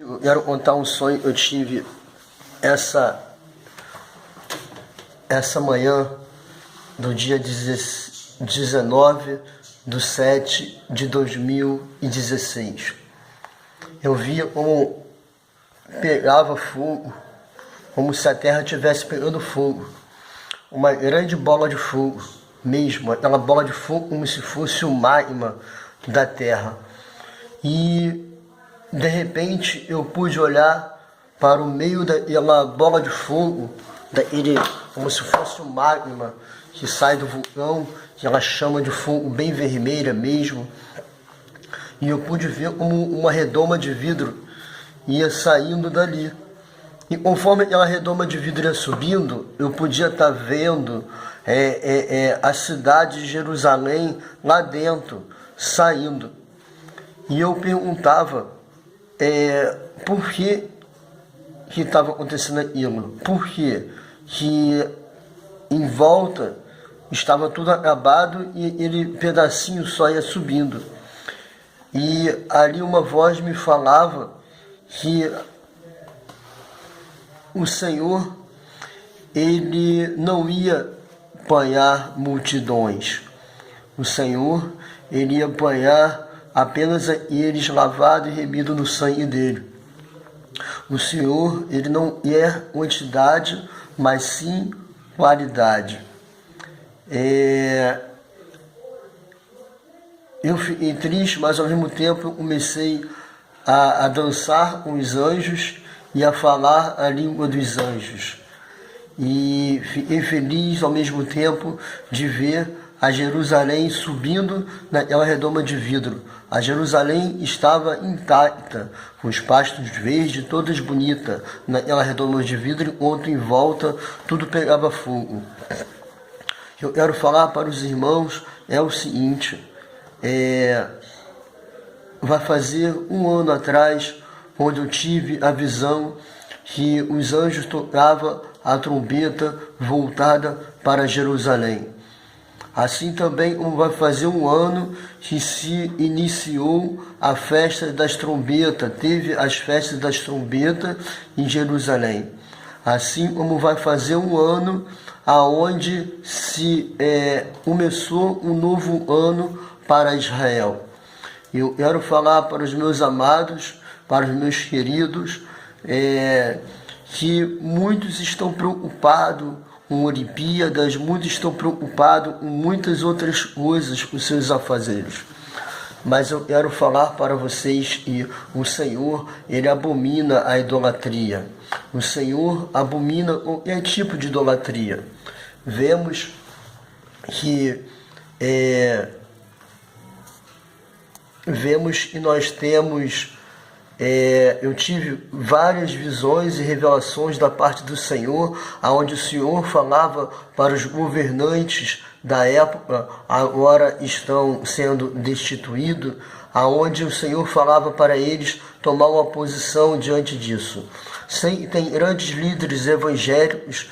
Eu quero contar um sonho que eu tive essa manhã do dia 19/7/2016. Eu via como pegava fogo, como se a terra estivesse pegando fogo. Uma grande bola de fogo mesmo, aquela bola de fogo como se fosse o magma da terra. E de repente eu pude olhar para o meio daquela bola de fogo, como se fosse um magma que sai do vulcão, que ela chama de fogo bem vermelha mesmo. E eu pude ver como uma redoma de vidro ia saindo dali. E conforme aquela redoma de vidro ia subindo, eu podia estar vendo a cidade de Jerusalém lá dentro, saindo. E eu perguntava por que estava acontecendo aquilo, por que em volta estava tudo acabado e aquele pedacinho só ia subindo. E ali uma voz me falava que o Senhor, ele não ia apanhar multidões. O Senhor, ele ia apanhar apenas eles lavados e remidos no sangue dele. O Senhor, ele não é quantidade, mas sim qualidade. Eu fiquei triste, mas ao mesmo tempo eu comecei a dançar com os anjos e a falar a língua dos anjos. E fiquei feliz ao mesmo tempo de ver a Jerusalém subindo naquela redoma de vidro. A Jerusalém estava intacta, com os pastos verdes, todas bonitas, naquela redoma de vidro, enquanto em volta tudo pegava fogo. Eu quero falar para os irmãos o seguinte: vai fazer um ano atrás, quando eu tive a visão que os anjos tocavam a trombeta voltada para Jerusalém. Assim também vai fazer um ano que se iniciou a festa das trombetas, teve as festas das trombetas em Jerusalém. Assim como vai fazer um ano aonde se começou um novo ano para Israel. Eu quero falar para os meus amados, para os meus queridos, que muitos estão preocupados com Olimpíadas, muitos estão preocupados com muitas outras coisas, com seus afazeres. Mas eu quero falar para vocês que o Senhor, ele abomina a idolatria. O Senhor abomina qualquer tipo de idolatria. Vemos que nós temos, eu tive várias visões e revelações da parte do Senhor, onde o Senhor falava para os governantes da época, agora estão sendo destituídos, aonde o Senhor falava para eles tomar uma posição diante disso. Tem grandes líderes evangélicos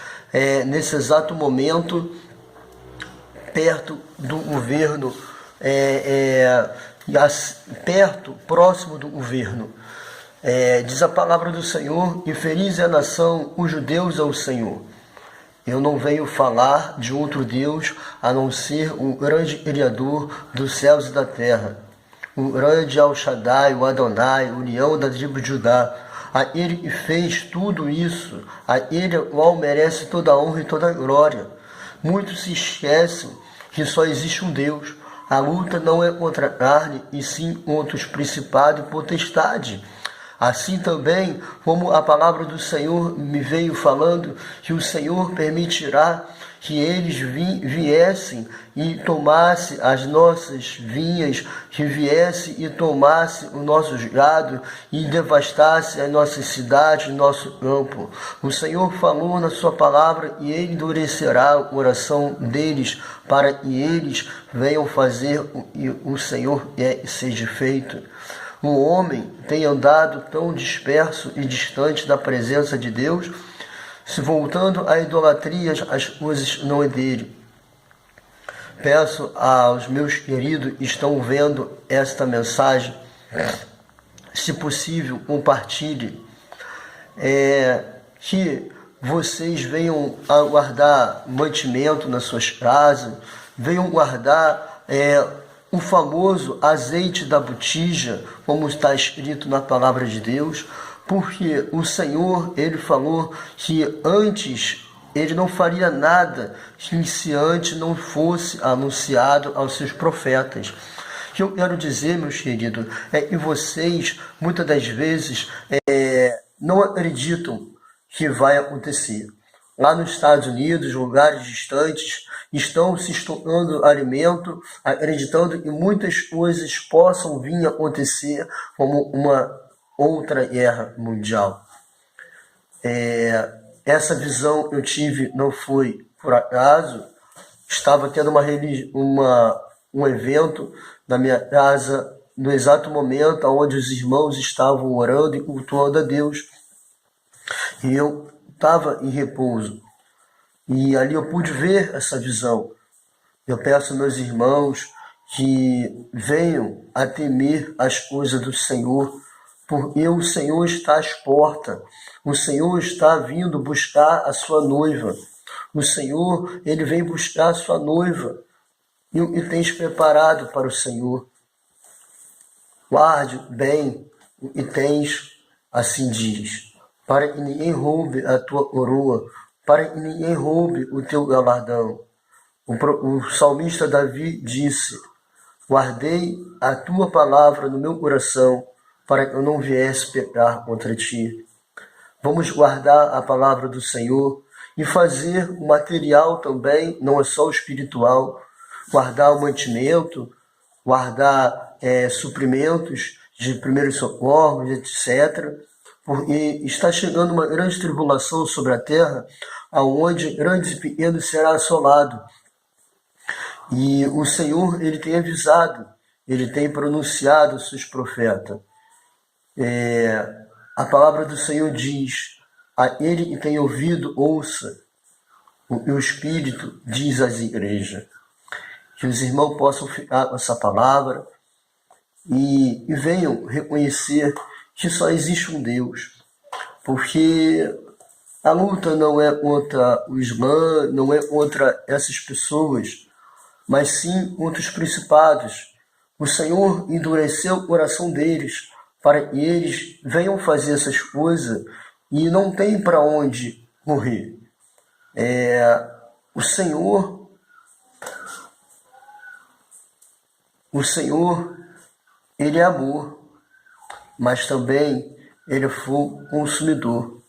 nesse exato momento, perto do governo, próximo do governo. Diz a palavra do Senhor, e feliz é a nação cujo Deus é o Senhor. Eu não venho falar de outro Deus a não ser o grande Criador dos céus e da terra, o grande El Shaddai, o Adonai, o leão da tribo de Judá, aquele que fez tudo isso, aquele qual merece toda a honra e toda a glória. Muitos se esquecem que só existe um Deus. A luta não é contra a carne, e sim contra os principados e potestades. Assim também, como a palavra do Senhor me veio falando, que o Senhor permitirá que eles viessem e tomassem as nossas vinhas, que viessem e tomassem o nosso gado e devastassem as nossas cidades, nosso campo. O Senhor falou na sua palavra e ele endurecerá o coração deles para que eles venham fazer o que o Senhor quer que seja feito. O homem tem andado tão disperso e distante da presença de Deus, se voltando à idolatria, as coisas não é dele. Peço aos meus queridos que estão vendo esta mensagem se possível, compartilhe, que vocês venham a guardar mantimento nas suas casas, venham guardar o famoso azeite da botija, como está escrito na palavra de Deus, porque o Senhor, ele falou que antes ele não faria nada que se antes não fosse anunciado aos seus profetas. O que eu quero dizer, meus queridos, é que vocês, muitas das vezes, não acreditam que vai acontecer. Lá nos Estados Unidos, lugares distantes, estão se estocando alimento, acreditando que muitas coisas possam vir a acontecer, como uma outra guerra mundial. Essa visão que eu tive não foi por acaso. Estava tendo um evento na minha casa no exato momento onde os irmãos estavam orando e cultuando a Deus. E eu estava em repouso. E ali eu pude ver essa visão. Eu peço aos meus irmãos que venham a temer as coisas do Senhor, porque o Senhor está às portas. O Senhor está vindo buscar a sua noiva. O Senhor, ele vem buscar a sua noiva. E o que tens preparado para o Senhor? Guarde bem o que tens, assim diz, para que ninguém roube a tua coroa, para que ninguém roube o teu galardão. O salmista Davi disse: guardei a tua palavra no meu coração, para que eu não viesse pecar contra ti. Vamos guardar a palavra do Senhor e fazer o material também, não é só o espiritual, guardar o mantimento, guardar suprimentos de primeiros socorros, etc., porque está chegando uma grande tribulação sobre a terra, aonde grandes e pequenos será assolado. E o Senhor, ele tem avisado, ele tem pronunciado os seus profetas. A palavra do Senhor diz: a ele que tem ouvido, ouça o que o Espírito diz às igrejas. Que os irmãos possam ficar com essa palavra e venham reconhecer que só existe um Deus. Porque a luta não é contra o Islã, não é contra essas pessoas, mas sim contra os principados. O Senhor endureceu o coração deles para que eles venham fazer essas coisas e não tem para onde correr. O Senhor, ele é amor, mas também ele é fogo consumidor.